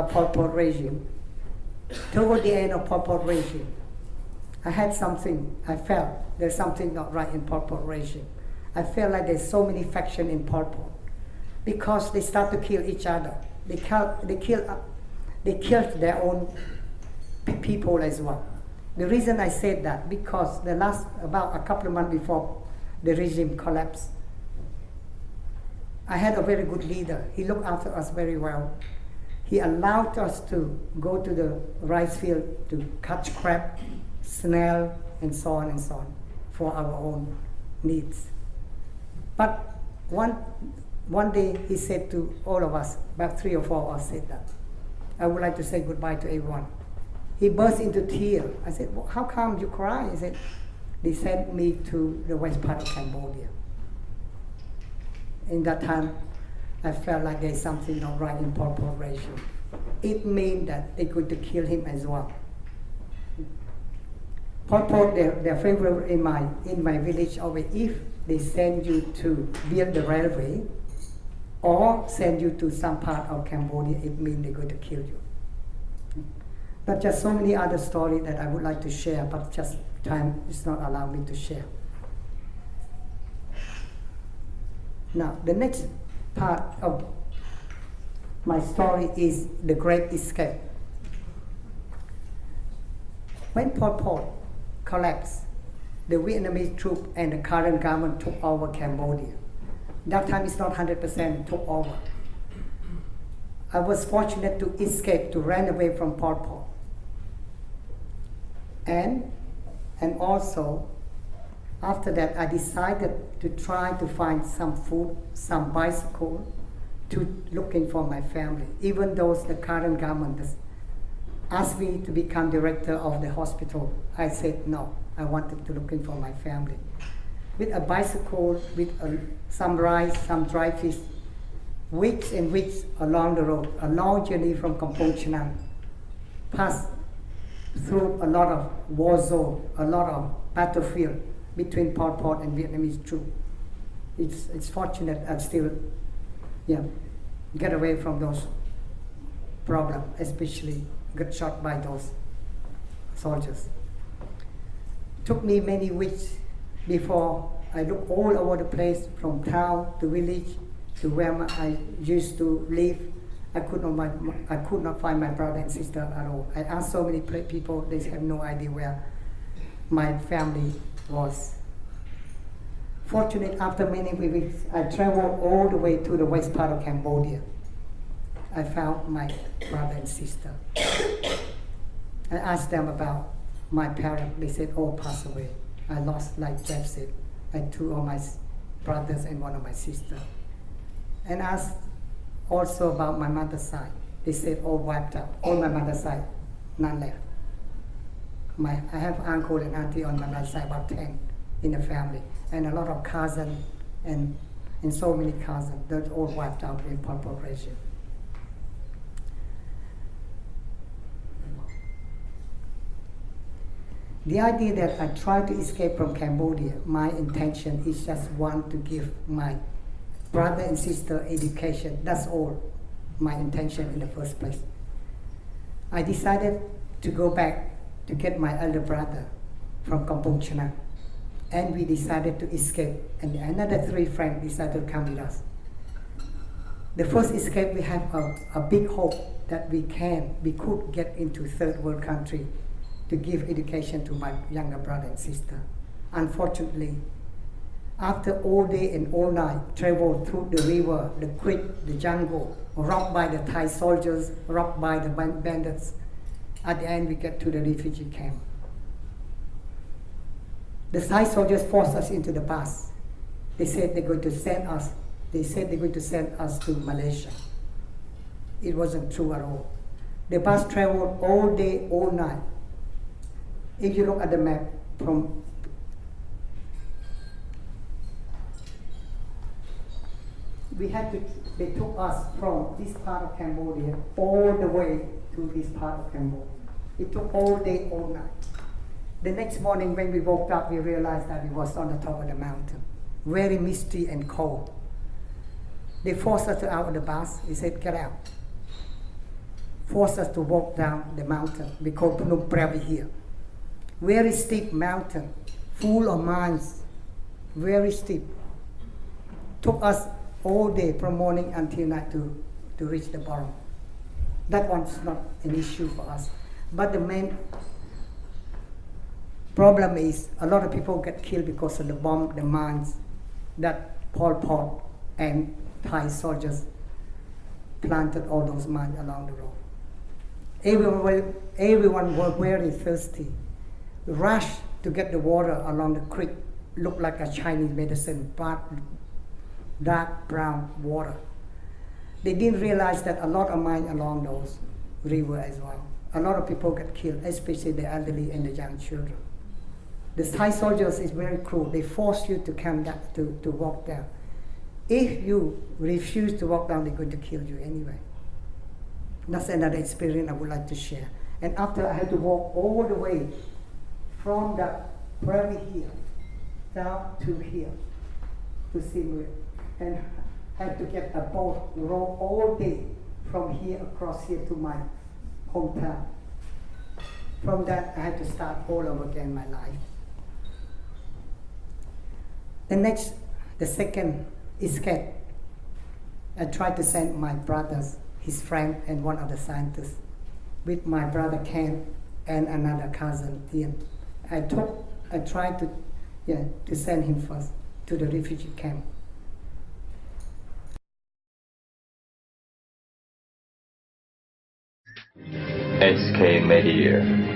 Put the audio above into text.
Pol Pot regime. Toward the end of Pol Pot regime, I felt there's something not right in Pol Pot regime. I felt like there's so many factions in Pol Pot because they start to kill each other. They killed their own people as well. The reason I said that, because about a couple of months before the regime collapsed, I had a very good leader. He looked after us very well. He allowed us to go to the rice field to catch crab, snail, and so on for our own needs. But one day he said to all of us, about 3 or 4 of us said that, I would like to say goodbye to everyone. He burst into tears. I said, well, how come you cry? He said, they sent me to the west part of Cambodia. In that time, I felt like there's something not right in Pol Pot regime. It means that they're going to kill him as well. Pol Pot, their favorite in my village always, if they send you to build the railway or send you to some part of Cambodia, it means they're going to kill you. But just so many other stories that I would like to share, but just time is not allowing me to share. Now, the next part of my story is the Great Escape. When Pol Pot collapsed, the Vietnamese troops and the current government took over Cambodia. That time it's not 100% took over. I was fortunate to escape, to run away from Pol Pot. And also, after that, I decided to try to find some food, some bicycle, to looking for my family. Even though the current government asked me to become director of the hospital, I said no. I wanted to looking for my family. With a bicycle, with some rice, some dry fish, weeks and weeks along the road, a long journey from Kampong Chhnang, past through a lot of war zone, a lot of battlefield between Pol Pot and Vietnamese troops. It's fortunate I still get away from those problems, especially get shot by those soldiers. Took me many weeks before I looked all over the place, from town to village to where I used to live. I could not find my brother and sister at all. I asked so many people, they have no idea where my family was. Fortunately, after many weeks, I traveled all the way to the west part of Cambodia. I found my brother and sister. I asked them about my parents. They said, all passed away. I lost, like Jeff said, and 2 of my brothers and 1 of my sisters. And asked also about my mother's side. They said all wiped out. All my mother's side, none left. I have uncle and auntie on my mother's side, about 10 in the family, and a lot of cousins and so many cousins. They're all wiped out in Pol Pot regime. The idea that I tried to escape from Cambodia, my intention is just to give my brother and sister education. That's all my intention in the first place. I decided to go back to get my elder brother from Kampong Chhnang, and we decided to escape, and another 3 friends decided to come with us. The first escape, we have a big hope that we could get into third world country to give education to my younger brother and sister. Unfortunately, after all day and all night, travel through the river, the creek, the jungle, robbed by the Thai soldiers, robbed by the bandits, at the end we get to the refugee camp. The Thai soldiers forced us into the bus. They said they're going to send us to Malaysia. It wasn't true at all. The bus traveled all day, all night. If you look at the map they took us from this part of Cambodia all the way to this part of Cambodia. It took all day, all night. The next morning when we woke up, we realized that we was on the top of the mountain, very misty and cold. They forced us out of the bus. They said, get out. forced us to walk down the mountain. We call Phnom Previ here. Very steep mountain, full of mines, very steep. Took us all day from morning until night to reach the bottom. That one's not an issue for us. But the main problem is a lot of people get killed because of the bomb, the mines that Pol Pot and Thai soldiers planted all those mines along the road. Everyone was very thirsty. Rushed to get the water along the creek. Looked like a Chinese medicine, but dark brown water. They didn't realize that a lot of mines along those rivers as well. A lot of people get killed, especially the elderly and the young children. The Thai soldiers is very cruel. They force you to come down, to walk down. If you refuse to walk down, they're going to kill you anyway. That's another experience I would like to share. And after I had to walk all the way from the prairie here down to here to Simui, and had to get a boat, row all day from here across here to my hometown. From that, I had to start all over again my life. The second escape, I tried to send my brothers, his friend, and one other scientist, with my brother Ken and another cousin Ian. I tried to send him first to the refugee camp. SK Media.